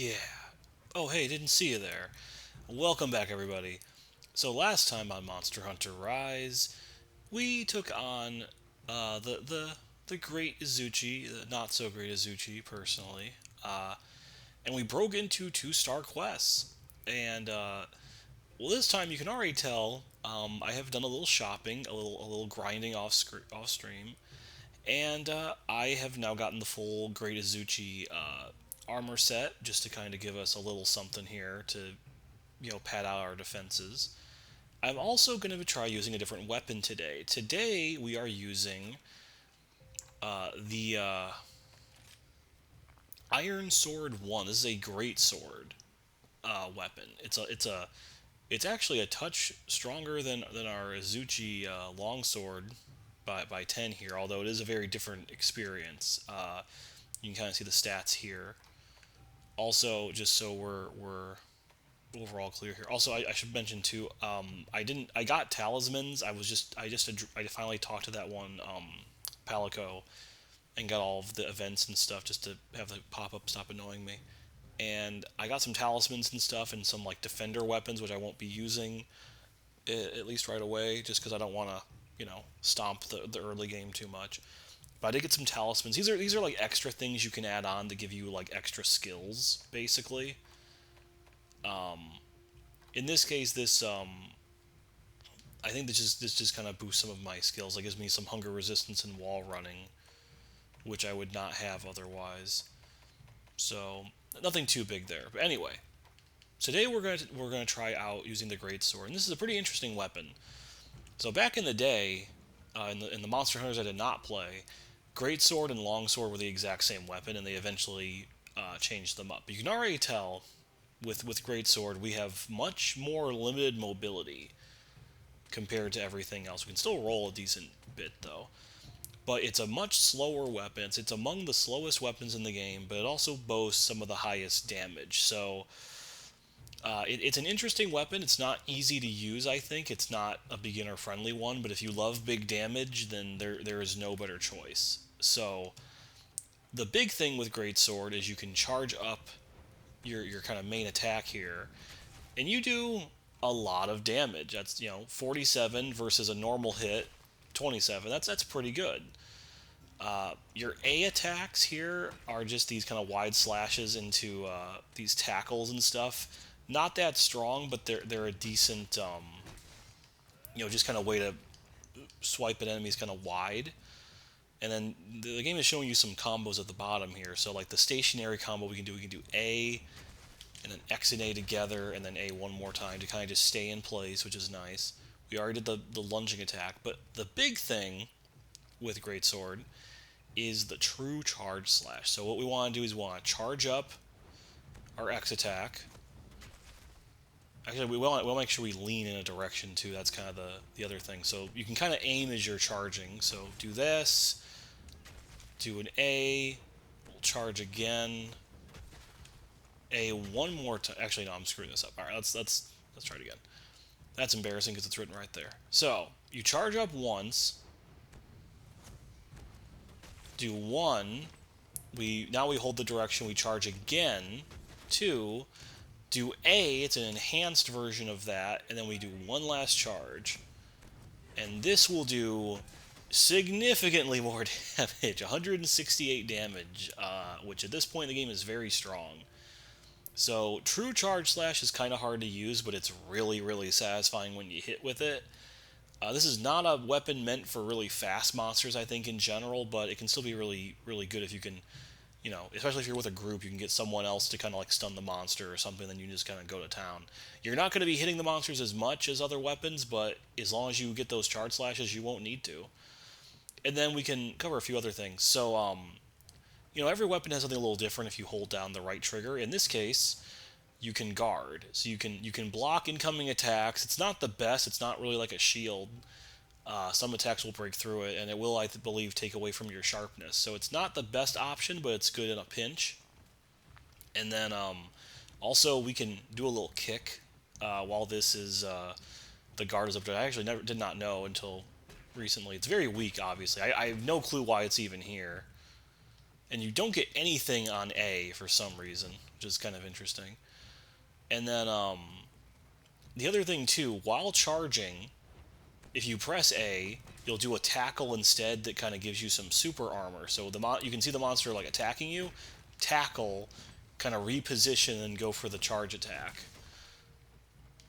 Yeah. Oh, hey, didn't see you there. Welcome back, everybody. So last time on Monster Hunter Rise, we took on the great Izuchi, the not so great Izuchi, personally, uh, and we broke into two-star quests. And well, this time you can already tell I have done a little shopping, a little grinding off stream, and I have now gotten the full Great Izuchi armor set just to kind of give us a little something here to pad out our defenses. I'm also going to try using a different weapon today. Today we are using the Iron Sword One. This is a great sword weapon. It's actually a touch stronger than our Izuchi longsword by 10 here, although it is a very different experience. You can kind of see the stats here. Also, just so we're overall clear here. Also, I should mention too. I got talismans. I finally talked to that one Palico and got all of the events and stuff just to have the pop up stop annoying me. And I got some talismans and stuff and some like defender weapons which I won't be using at least right away, just because I don't want to stomp the early game too much. But I did get some talismans. These are like extra things you can add on to give you like extra skills, basically. In this case, this I think this just kind of boosts some of my skills. It gives me some hunger resistance and wall running, which I would not have otherwise. So nothing too big there. But anyway, today we're gonna try out using the great sword, and this is a pretty interesting weapon. So back in the day, in the Monster Hunters I did not play, great sword and long sword were the exact same weapon, and they eventually changed them up. But you can already tell with great sword we have much more limited mobility compared to everything else. We can still roll a decent bit though, but it's a much slower weapon. It's among the slowest weapons in the game, but it also boasts some of the highest damage. So it's an interesting weapon. It's not easy to use. I think it's not a beginner friendly one, but if you love big damage, then there is no better choice. So the big thing with greatsword is you can charge up your kind of main attack here, and you do a lot of damage. That's 47 versus a normal hit 27. That's pretty good. Your A attacks here are just these kind of wide slashes into these tackles and stuff. Not that strong, but they're a decent just kind of way to swipe at enemies kind of wide. And then the game is showing you some combos at the bottom here. So like the stationary combo we can do A and then X and A together, and then A one more time to kind of just stay in place, which is nice. We already did the lunging attack, but the big thing with Greatsword is the true charge slash. So what we want to do is we want to charge up our X attack. Actually, we'll make sure we lean in a direction too. That's kind of the other thing. So you can kind of aim as you're charging. So do this, do an A, we'll charge again. A one more time. Actually, no, I'm screwing this up. All right, let's try it again. That's embarrassing because it's written right there. So you charge up once, do one. We hold the direction. We charge again. Two. Do A. It's an enhanced version of that, and then we do one last charge. And this will do significantly more damage, 168 damage, which at this point in the game is very strong. So true charge slash is kind of hard to use, but it's really, really satisfying when you hit with it. This is not a weapon meant for really fast monsters, I think, in general, but it can still be really, really good if you can, especially if you're with a group, you can get someone else to kind of like stun the monster or something, then you just kind of go to town. You're not going to be hitting the monsters as much as other weapons, but as long as you get those charge slashes, you won't need to. And then we can cover a few other things. So, every weapon has something a little different if you hold down the right trigger. In this case, you can guard, so you can block incoming attacks. It's not the best. It's not really like a shield. Some attacks will break through it, and it will, I believe, take away from your sharpness. So it's not the best option, but it's good in a pinch. And then also we can do a little kick while this is the guard is up there. I actually never did not know until recently. It's very weak, obviously. I have no clue why it's even here. and you don't get anything on A for some reason, which is kind of interesting. And then the other thing too, while charging, if you press A, you'll do a tackle instead that kind of gives you some super armor. So you can see the monster like attacking you, tackle, kind of reposition and go for the charge attack,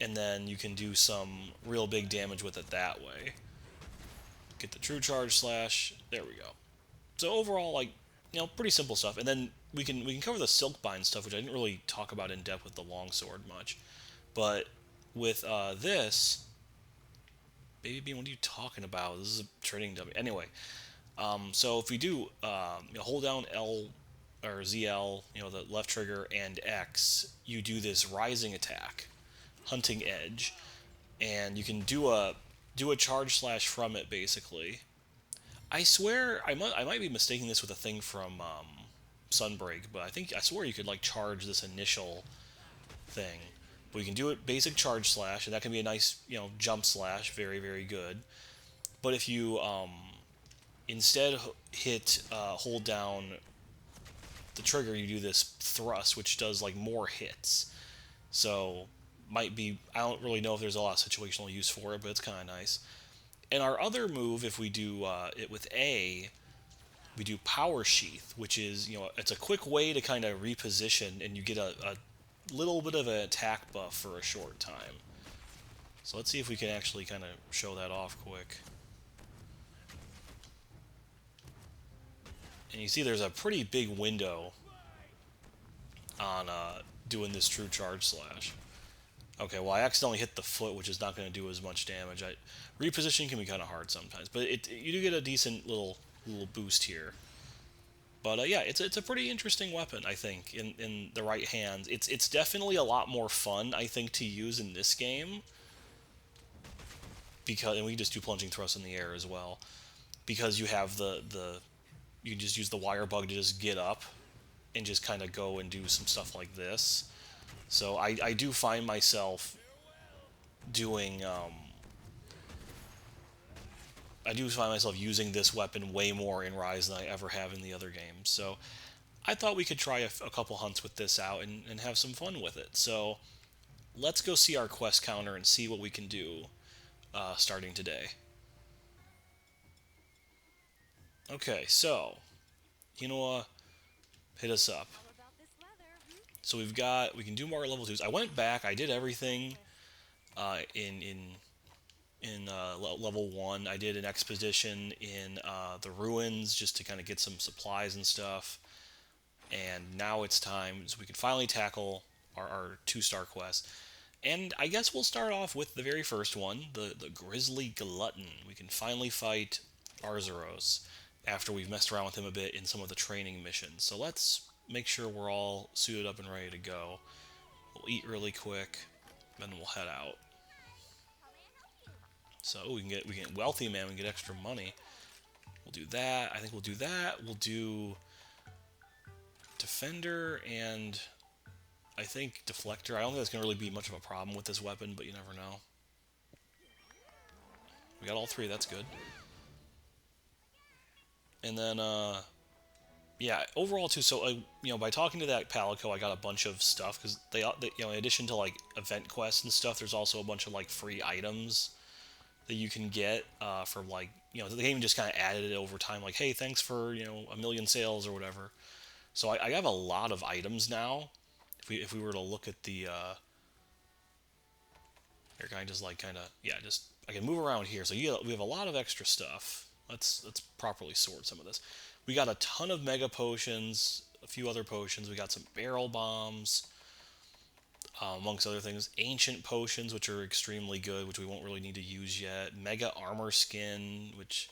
and then you can do some real big damage with it that way. Get the true charge slash. There we go. So overall, like, pretty simple stuff. And then we can cover the silkbind stuff, which I didn't really talk about in depth with the longsword much. But with this, baby bean, what are you talking about? This is a trading dummy. Anyway, so if we do hold down L or ZL, the left trigger, and X, you do this rising attack, hunting edge, and you can do a charge slash from it basically. I swear I might be mistaking this with a thing from Sunbreak, but I swear you could like charge this initial thing. But you can do it basic charge slash, and that can be a nice jump slash, very very good. But if you instead hit hold down the trigger, you do this thrust, which does like more hits. So might be, I don't really know if there's a lot of situational use for it, but it's kind of nice. And our other move, if we do it with A, we do Power Sheath, which is, it's a quick way to kind of reposition, and you get a little bit of an attack buff for a short time. So let's see if we can actually kind of show that off quick. And you see there's a pretty big window on doing this true charge slash. Okay, well I accidentally hit the foot, which is not going to do as much damage. Repositioning can be kind of hard sometimes, but you do get a decent little boost here. But yeah, it's a pretty interesting weapon, I think, in the right hands. It's definitely a lot more fun, I think, to use in this game, and we just do plunging thrust in the air as well, because you have you can just use the wire bug to just get up and just kind of go and do some stuff like this. So I do find myself doing I do find myself using this weapon way more in Rise than I ever have in the other games. So I thought we could try a couple hunts with this out and have some fun with it. So let's go see our quest counter and see what we can do starting today. Okay, so hit us up. So we can do more level 2s. I went back, I did everything in level 1. I did an expedition in the ruins just to kind of get some supplies and stuff. And now it's time, so we can finally tackle our 2-star quest. And I guess we'll start off with the very first one, the Grizzly Glutton. We can finally fight Arzuros after we've messed around with him a bit in some of the training missions. So let's make sure we're all suited up and ready to go. We'll eat really quick, then we'll head out. So we can get wealthy, man. We can get extra money. We'll do that. I think we'll do that. We'll do Defender and I think Deflector. I don't think that's going to really be much of a problem with this weapon, but you never know. We got all 3. That's good. And then, yeah, overall too. So, by talking to that Palico, I got a bunch of stuff because they, in addition to like event quests and stuff, there's also a bunch of like free items that you can get from like the game just kind of added it over time. Like, hey, thanks for 1,000,000 sales or whatever. So I have a lot of items now. If we were to look at the here, can I just like just I can move around here. So we have a lot of extra stuff. Let's properly sort some of this. We got a ton of mega potions, a few other potions. We got some barrel bombs, amongst other things. Ancient potions, which are extremely good, which we won't really need to use yet. Mega armor skin, which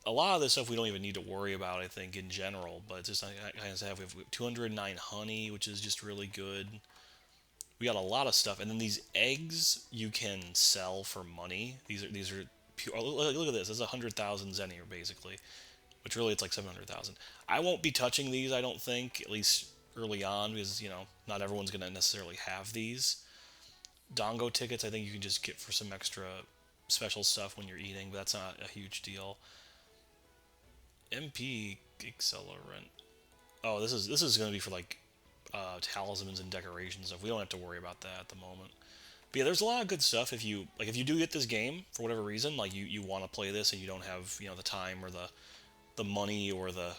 a lot of this stuff we don't even need to worry about, I think, in general. But it's just nice to have. We have 209 honey, which is just really good. We got a lot of stuff, and then these eggs you can sell for money. These are pure. Look at this. This is 100,000 zenir basically, which really it's like 700,000. I won't be touching these, I don't think, at least early on, because not everyone's gonna necessarily have these. Dongo tickets, I think you can just get for some extra special stuff when you're eating, but that's not a huge deal. MP accelerant. Oh, this is going to be for like talismans and decorations stuff. We don't have to worry about that at the moment. But yeah, there's a lot of good stuff if you do get this game for whatever reason, like you want to play this and you don't have the time or the money or the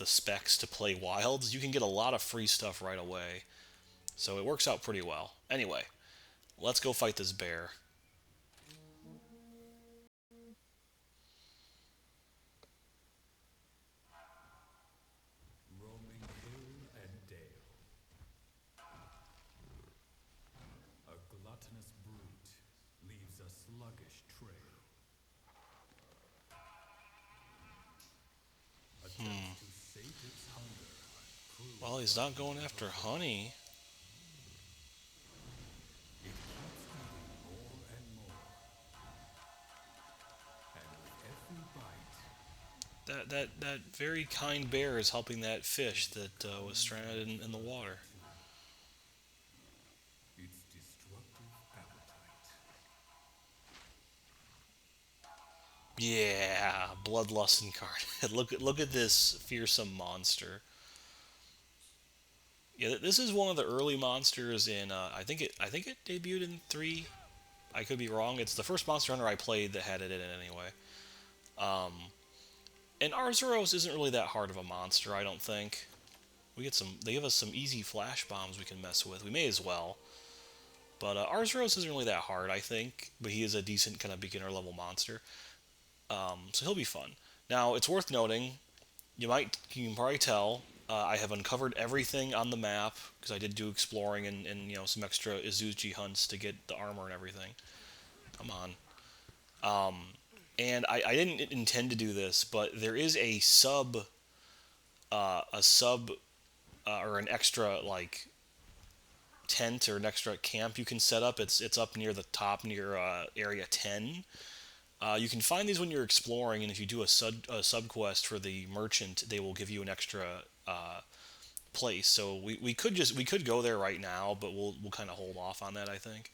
specs to play wilds, you can get a lot of free stuff right away. So it works out pretty well. Anyway, let's go fight this bear. Roaming hill and dale, a gluttonous brute leaves a sluggish trail. Attempts to sate its hunger Well, prove he's but not going little after avail. honey. It keeps eating more and more, and with every bite, That very kind bear is helping that fish that was becomes stranded in the further water. into its destructive appetite. Yeah, bloodlust incarnate. Look at this fearsome monster. Yeah, this is one of the early monsters in. I think it debuted in 3. I could be wrong. It's the first Monster Hunter I played that had it in it anyway. And Arzuros isn't really that hard of a monster, I don't think. We get some. They give us some easy flash bombs we can mess with. We may as well. But Arzuros isn't really that hard, I think. But he is a decent kind of beginner level monster. So he'll be fun. Now it's worth noting. You can probably tell. I have uncovered everything on the map because I did do exploring and some extra Izuchi hunts to get the armor and everything. Come on. And I didn't intend to do this, but there is a sub or an extra like tent or an extra camp you can set up. It's up near the top near area 10. You can find these when you're exploring, and if you do a sub quest for the merchant, they will give you an extra place. So we could go there right now, but we'll kind of hold off on that, I think.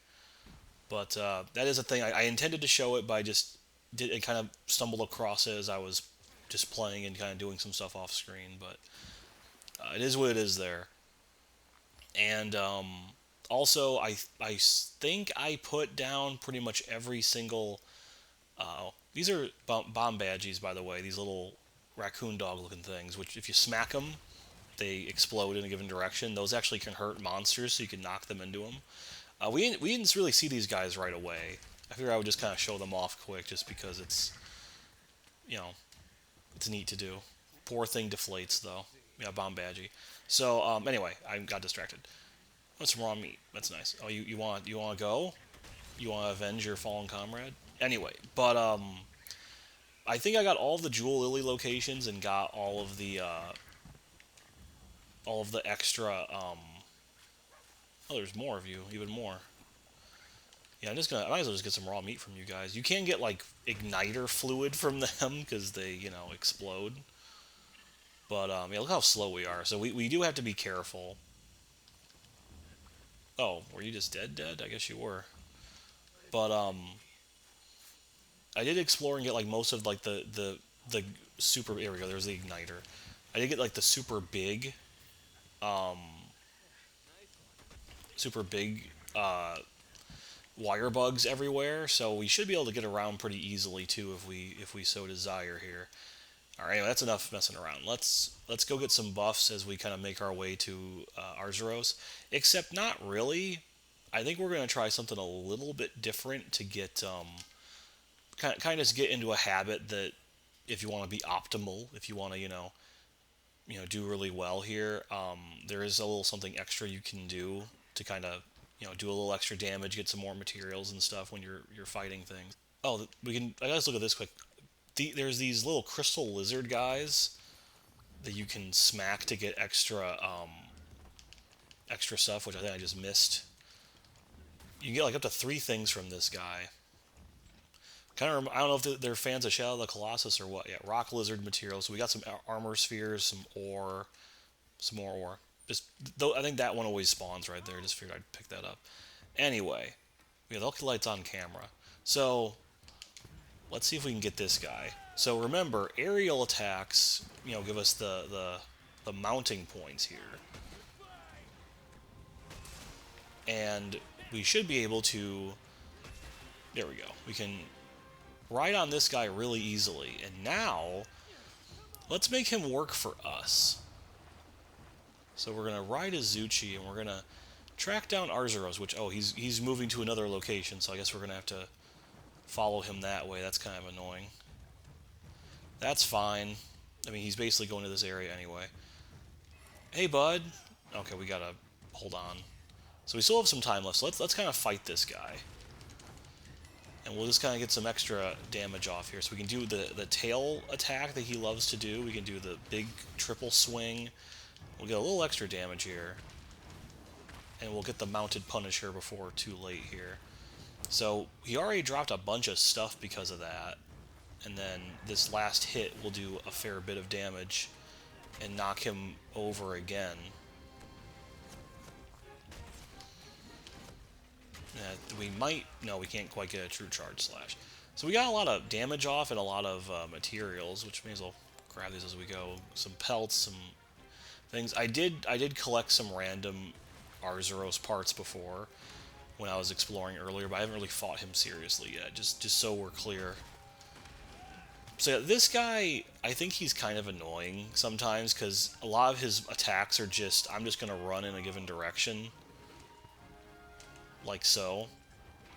But that is a thing. I intended to show it, but I just did. I kind of stumbled across it as I was just playing and kind of doing some stuff off screen. But it is what it is there. And also, I think I put down pretty much every single. These are bomb badgies, by the way. These little raccoon dog looking things, which if you smack them, they explode in a given direction. Those actually can hurt monsters, so you can knock them into them. We didn't really see these guys right away. I figured I would just kind of show them off quick, just because you know it's neat to do. Poor thing deflates though. Yeah, bomb badgie. So anyway, I got distracted. What's raw meat? That's nice. Oh, you want to go? You want to avenge your fallen comrade? Anyway, but I think I got all the Jewel Lily locations and got all of the extra. Oh, there's more of you, even more. Yeah, I might as well just get some raw meat from you guys. You can get like igniter fluid from them because they explode. But yeah, look how slow we are. So we do have to be careful. Oh, were you just dead? I guess you were. But I did explore and get like most of like the super. Here we go. There's the igniter. I did get like the super big wire bugs everywhere. So we should be able to get around pretty easily too if we so desire here. All right, anyway, that's enough messing around. Let's go get some buffs as we kind of make our way to Arzuros. Except not really. I think we're gonna try something a little bit different to get kind of get into a habit that if you want to be optimal, if you want to do really well here, there is a little something extra you can do to kind of do a little extra damage, get some more materials and stuff when you're fighting things. Oh, we can. I gotta look at this quick. There's these little crystal lizard guys that you can smack to get extra stuff, which I think I just missed. You can get like up to 3 things from this guy. I don't know if they're fans of Shadow of the Colossus or what. Yeah, rock lizard materials. So we got some armor spheres, some ore, some more ore. Just though, I think that one always spawns right there. Just figured I'd pick that up. Anyway, we have the Lucky Lights on camera. So let's see if we can get this guy. So remember, aerial attacks, give us the the mounting points here. And we should be able to... There we go. We can ride on this guy really easily. And now, let's make him work for us. So we're going to ride Azuchi, and we're going to track down Arzuros, which, oh, he's moving to another location, so I guess we're going to have to follow him that way. That's kind of annoying. That's fine. I mean, he's basically going to this area anyway. Hey, bud. Okay, we gotta hold on. So we still have some time left, so let's kind of fight this guy. And we'll just kind of get some extra damage off here. So we can do the tail attack that he loves to do. We can do the big triple swing. We'll get a little extra damage here. And we'll get the mounted Punisher before too late here. So he already dropped a bunch of stuff because of that. And then this last hit will do a fair bit of damage and knock him over again. We might... No, we can't quite get a true charge slash. So we got a lot of damage off and a lot of materials, which may as well grab these as we go. Some pelts, some things. I did collect some random Arzuros parts before when I was exploring earlier, but I haven't really fought him seriously yet, just so we're clear. So yeah, this guy, I think he's kind of annoying sometimes, because a lot of his attacks are just, I'm just going to run in a given direction. Like so.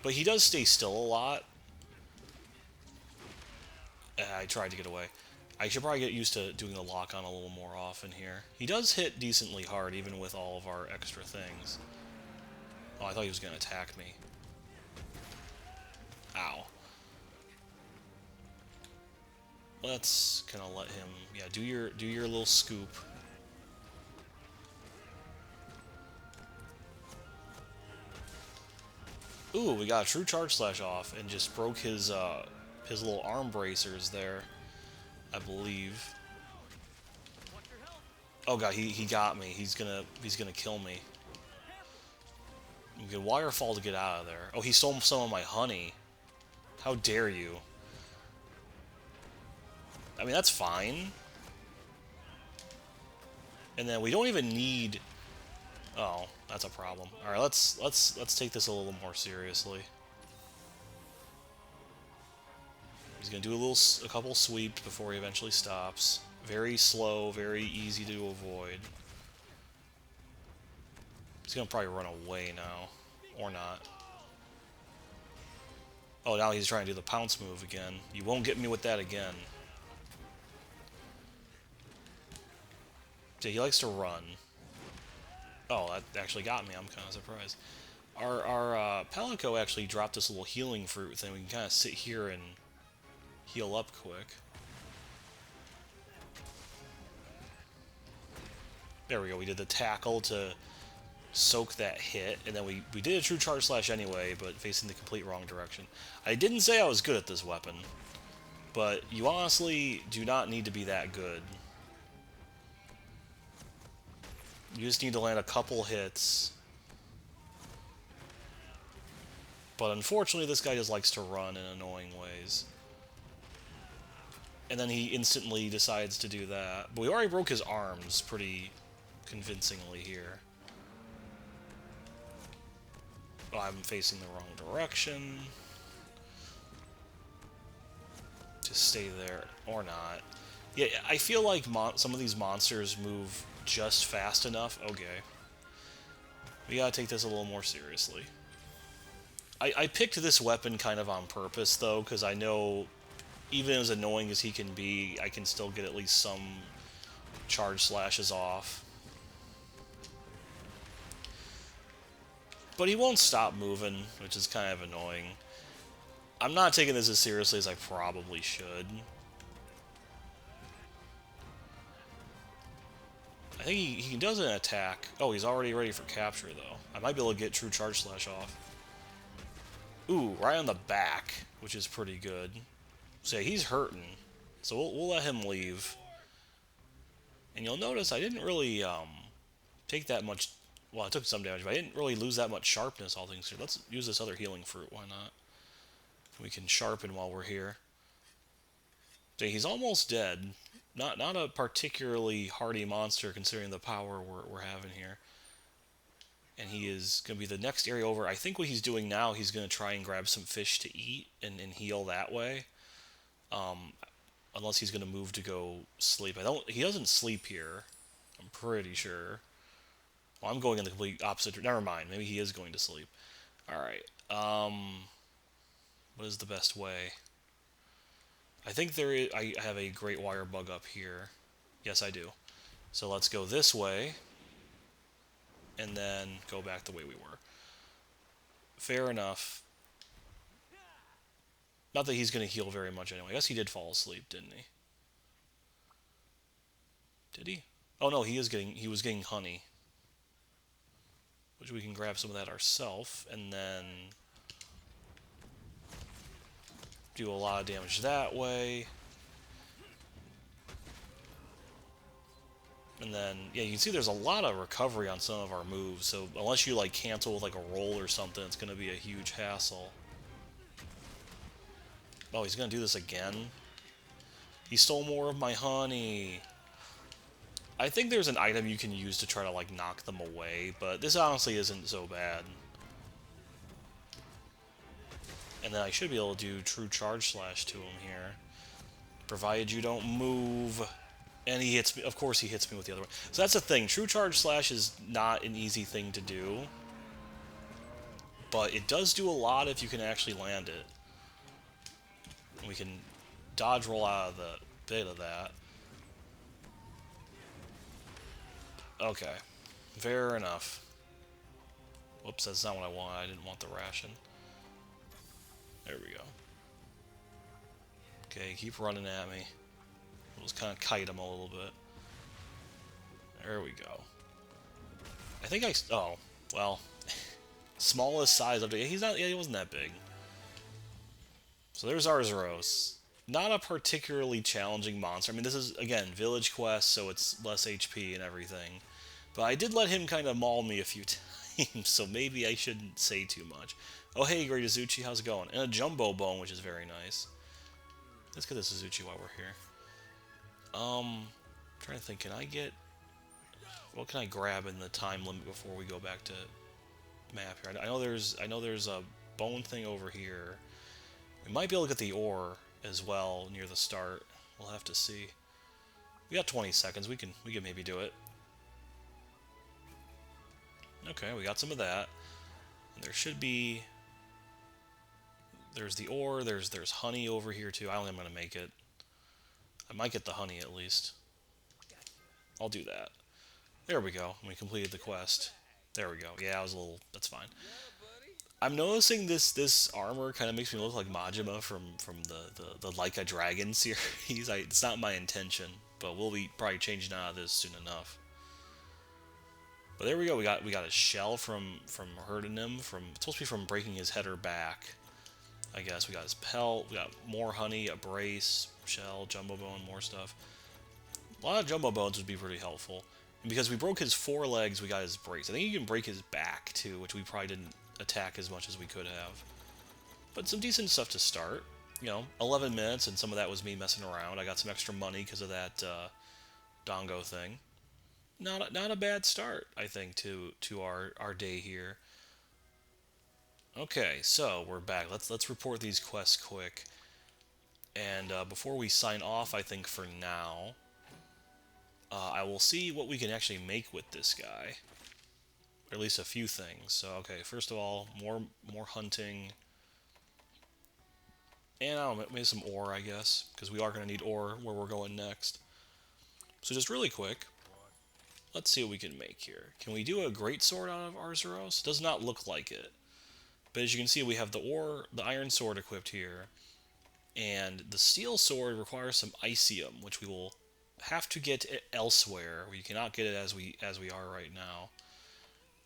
But he does stay still a lot. I tried to get away. I should probably get used to doing the lock-on a little more often here. He does hit decently hard, even with all of our extra things. Oh, I thought he was going to attack me. Ow. Let's kind of let him... Yeah, do your little scoop. Ooh, we got a true charge slash off and just broke his little arm bracers there, I believe. Oh god, he got me. He's gonna kill me. We can wirefall to get out of there. Oh, he stole some of my honey. How dare you? I mean, that's fine. And then we don't even need... Oh, that's a problem. All right, let's take this a little more seriously. He's gonna do a couple sweeps before he eventually stops. Very slow, very easy to avoid. He's gonna probably run away now, or not. Oh, now he's trying to do the pounce move again. You won't get me with that again. So he likes to run. Oh, that actually got me. I'm kind of surprised. Our Palico actually dropped this little healing fruit thing. We can kind of sit here and heal up quick. There we go. We did the tackle to soak that hit, and then we did a true charge slash anyway, but facing the complete wrong direction. I didn't say I was good at this weapon, but you honestly do not need to be that good. You just need to land a couple hits. But unfortunately, this guy just likes to run in annoying ways. And then he instantly decides to do that. But we already broke his arms pretty convincingly here. Oh, I'm facing the wrong direction. Just stay there, or not. Yeah, I feel like some of these monsters move just fast enough. Okay. We gotta take this a little more seriously. I picked this weapon kind of on purpose, though, because I know, even as annoying as he can be, I can still get at least some charge slashes off. But he won't stop moving, which is kind of annoying. I'm not taking this as seriously as I probably should. I think he does an attack. Oh, he's already ready for capture, though. I might be able to get true charge slash off. Ooh, right on the back, which is pretty good. So yeah, he's hurting. So we'll let him leave. And you'll notice I didn't really take that much... Well, I took some damage, but I didn't really lose that much sharpness, all things here. Let's use this other healing fruit, why not? We can sharpen while we're here. So he's almost dead. Not a particularly hardy monster considering the power we're having here. And he is going to be the next area over. I think what he's doing now, he's going to try and grab some fish to eat and heal that way. Unless he's going to move to go sleep. I don't. He doesn't sleep here. I'm pretty sure. Well, I'm going in the complete opposite. Never mind. Maybe he is going to sleep. All right. What is the best way? I think there is. I have a great wire bug up here. Yes, I do. So let's go this way, and then go back the way we were. Fair enough. Not that he's going to heal very much anyway. I guess he did fall asleep, didn't he? Did he? Oh no, he is getting. He was getting honey, which we can grab some of that ourselves, and then do a lot of damage that way. And then, yeah, you can see there's a lot of recovery on some of our moves, so unless you, like, cancel with, like, a roll or something, it's going to be a huge hassle. Oh, he's going to do this again? He stole more of my honey. I think there's an item you can use to try to, like, knock them away, but this honestly isn't so bad. And then I should be able to do True Charge Slash to him here, provided you don't move. And he hits me. Of course he hits me with the other one. So that's the thing. True Charge Slash is not an easy thing to do. But it does do a lot if you can actually land it. We can dodge roll out of the bit of that. Okay. Fair enough. Whoops, that's not what I want. I didn't want the ration. There we go. Okay, keep running at me. We'll just kind of kite him a little bit. There we go. I think I... Oh, well. Smallest size of the... He's not... Yeah, he wasn't that big. So there's Arzuros. Not a particularly challenging monster. I mean, this is, again, village quest, so it's less HP and everything. But I did let him kind of maul me a few times, so maybe I shouldn't say too much. Oh, hey, Great Azuchi, how's it going? And a Jumbo Bone, which is very nice. Let's get this Azuchi while we're here. I'm trying to think, can I get... What can I grab in the time limit before we go back to map here? I know there's a bone thing over here. We might be able to get the ore as well near the start. We'll have to see. We got 20 seconds. We can maybe do it. Okay, we got some of that. And there should be... There's the ore. There's honey over here too. I don't think I'm gonna make it. I might get the honey at least. I'll do that. There we go. We completed the quest. There we go. Yeah, I was a little... That's fine. I'm noticing this armor kind of makes me look like Majima from the Like a Dragon series. It's not my intention, but we'll be probably changing out of this soon enough. But there we go. We got a shell from hurting him. It's supposed to be from breaking his header back. I guess we got his pelt. We got more honey, a brace, shell, jumbo bone, more stuff. A lot of jumbo bones would be pretty helpful. And because we broke his forelegs, we got his brace. I think you can break his back too, which we probably didn't attack as much as we could have. But some decent stuff to start. You know, 11 minutes, and some of that was me messing around. I got some extra money because of that Dongo thing. Not a bad start, I think, to our day here. Okay, so we're back. Let's report these quests quick. And before we sign off, I think for now, I will see what we can actually make with this guy. Or at least a few things. So, okay, first of all, more hunting. And I don't know, maybe some ore, I guess. Because we are going to need ore where we're going next. So just really quick, let's see what we can make here. Can we do a great sword out of Arzuros? Does not look like it. But as you can see, we have the iron sword equipped here. And the steel sword requires some Icium, which we will have to get elsewhere. We cannot get it as we are right now.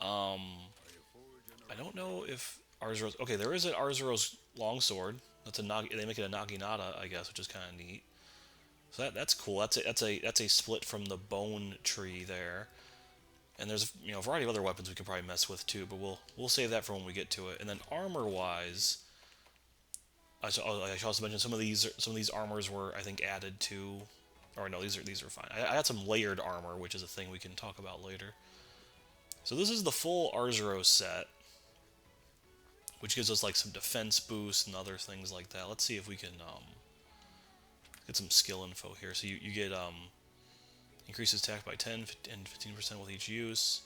I don't know if Arzuros... Okay, there is an Arzuros longsword. They make it a Naginata, I guess, which is kind of neat. So that's cool. That's a split from the bone tree there. And there's a variety of other weapons we can probably mess with too, but we'll save that for when we get to it. And then armor wise, I should also mention some of these armors were, I think, added to Or no, these are fine. I had some layered armor, which is a thing we can talk about later. So this is the full Arzuros set, which gives us like some defense boosts and other things like that. Let's see if we can get some skill info here. So you get increases attack by 10 and 15% with each use.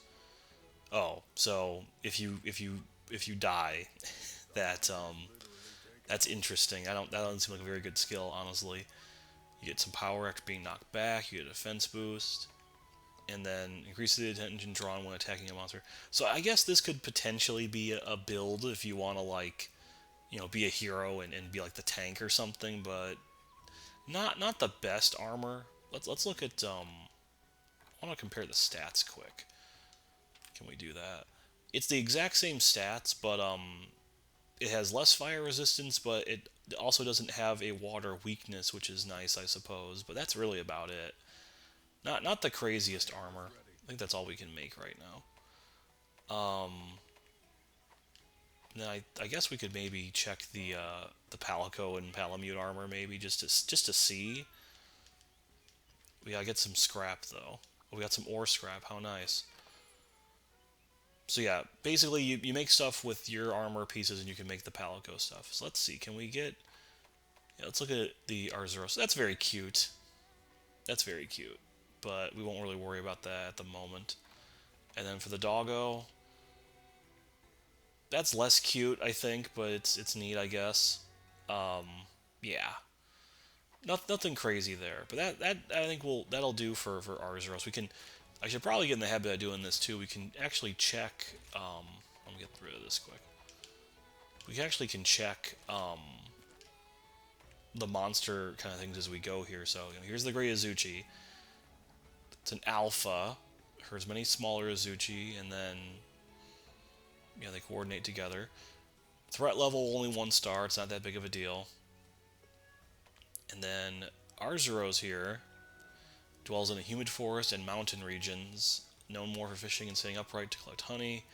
Oh, so if you die, that that's interesting. That doesn't seem like a very good skill, honestly. You get some power after being knocked back. You get a defense boost, and then increases the attention drawn when attacking a monster. So I guess this could potentially be a build if you want to like be a hero and be like the tank or something, but not the best armor. Let's look at I want to compare the stats quick. Can we do that? It's the exact same stats, but it has less fire resistance, but it also doesn't have a water weakness, which is nice, I suppose. But that's really about it. Not the craziest armor. I think that's all we can make right now. Then I guess we could maybe check the Palico and Palamute armor, maybe just to see. We gotta get some scrap though. Oh, we got some ore scrap. How nice. So yeah, basically you make stuff with your armor pieces and you can make the Palico stuff. So let's see, can we get... Yeah, let's look at the Arzuros. That's very cute. That's very cute. But we won't really worry about that at the moment. And then for the doggo, that's less cute, I think, but it's neat, I guess. Yeah, nothing crazy there. But that I think that'll do for Arzuros. We can... I should probably get in the habit of doing this too. We can actually check. Let me get rid of this quick. We actually can check the monster kind of things as we go here. So here's the Great Azuchi. It's an alpha. There's many smaller Azuchi, and then they coordinate together. Threat level only 1 star. It's not that big of a deal. And then Arzuros here dwells in a humid forest and mountain regions, known more for fishing and sitting upright to collect honey.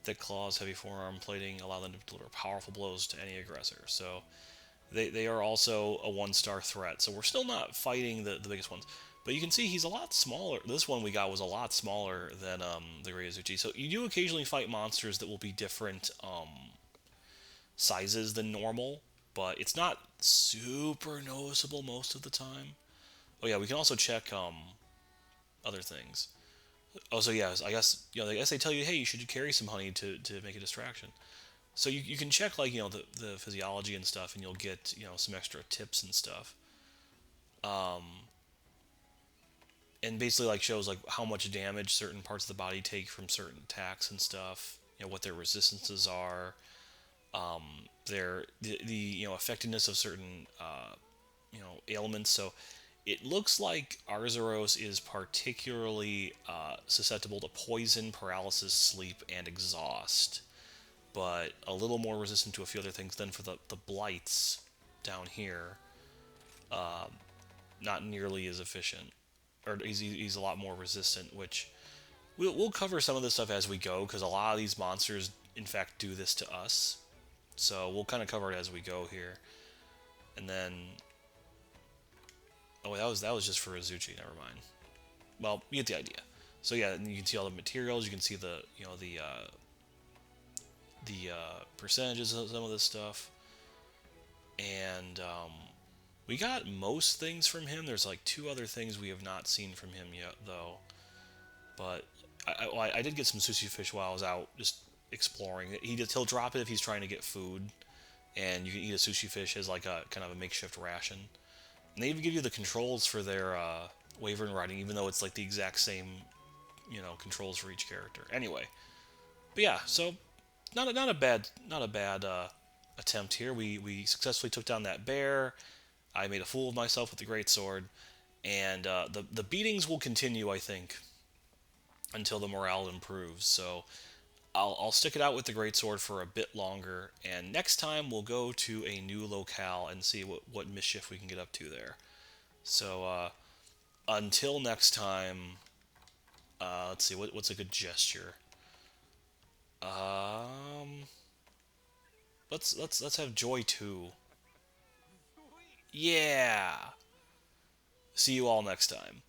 Thick claws, heavy forearm plating allow them to deliver powerful blows to any aggressor. So they are also a 1 star threat. So we're still not fighting the biggest ones. But you can see he's a lot smaller. This one we got was a lot smaller than the Great Azuchi. So you do occasionally fight monsters that will be different sizes than normal, but it's not super noticeable most of the time. Oh yeah, we can also check other things. Oh, so yeah, I guess I guess they tell you, hey, you should carry some honey to make a distraction. So you can check like the physiology and stuff, and you'll get some extra tips and stuff. And basically like shows like how much damage certain parts of the body take from certain attacks and stuff. What their resistances are, the effectiveness of certain ailments. So it looks like Arzuros is particularly susceptible to poison, paralysis, sleep, and exhaust, but a little more resistant to a few other things than for the blights down here. Not nearly as efficient, or he's a lot more resistant, which we'll cover some of this stuff as we go, because a lot of these monsters, in fact, do this to us. So we'll kind of cover it as we go here. And then... Oh, that was just for Azuchi, never mind. Well, you get the idea. So yeah, you can see all the materials, you can see the percentages of some of this stuff. And we got most things from him. There's like 2 other things we have not seen from him yet, though. But I did get some sushi fish while I was out just exploring. He'll drop it if he's trying to get food, and you can eat a sushi fish as like a kind of a makeshift ration. And they even give you the controls for their Wyvern riding, even though it's like the exact same, controls for each character. Anyway, but yeah, so not a bad attempt here. We successfully took down that bear. I made a fool of myself with the greatsword, and the beatings will continue, I think, until the morale improves. So I'll stick it out with the greatsword for a bit longer, and next time we'll go to a new locale and see what mischief we can get up to there. So until next time, let's see what's a good gesture. Um, let's have joy 2. Yeah. See you all next time.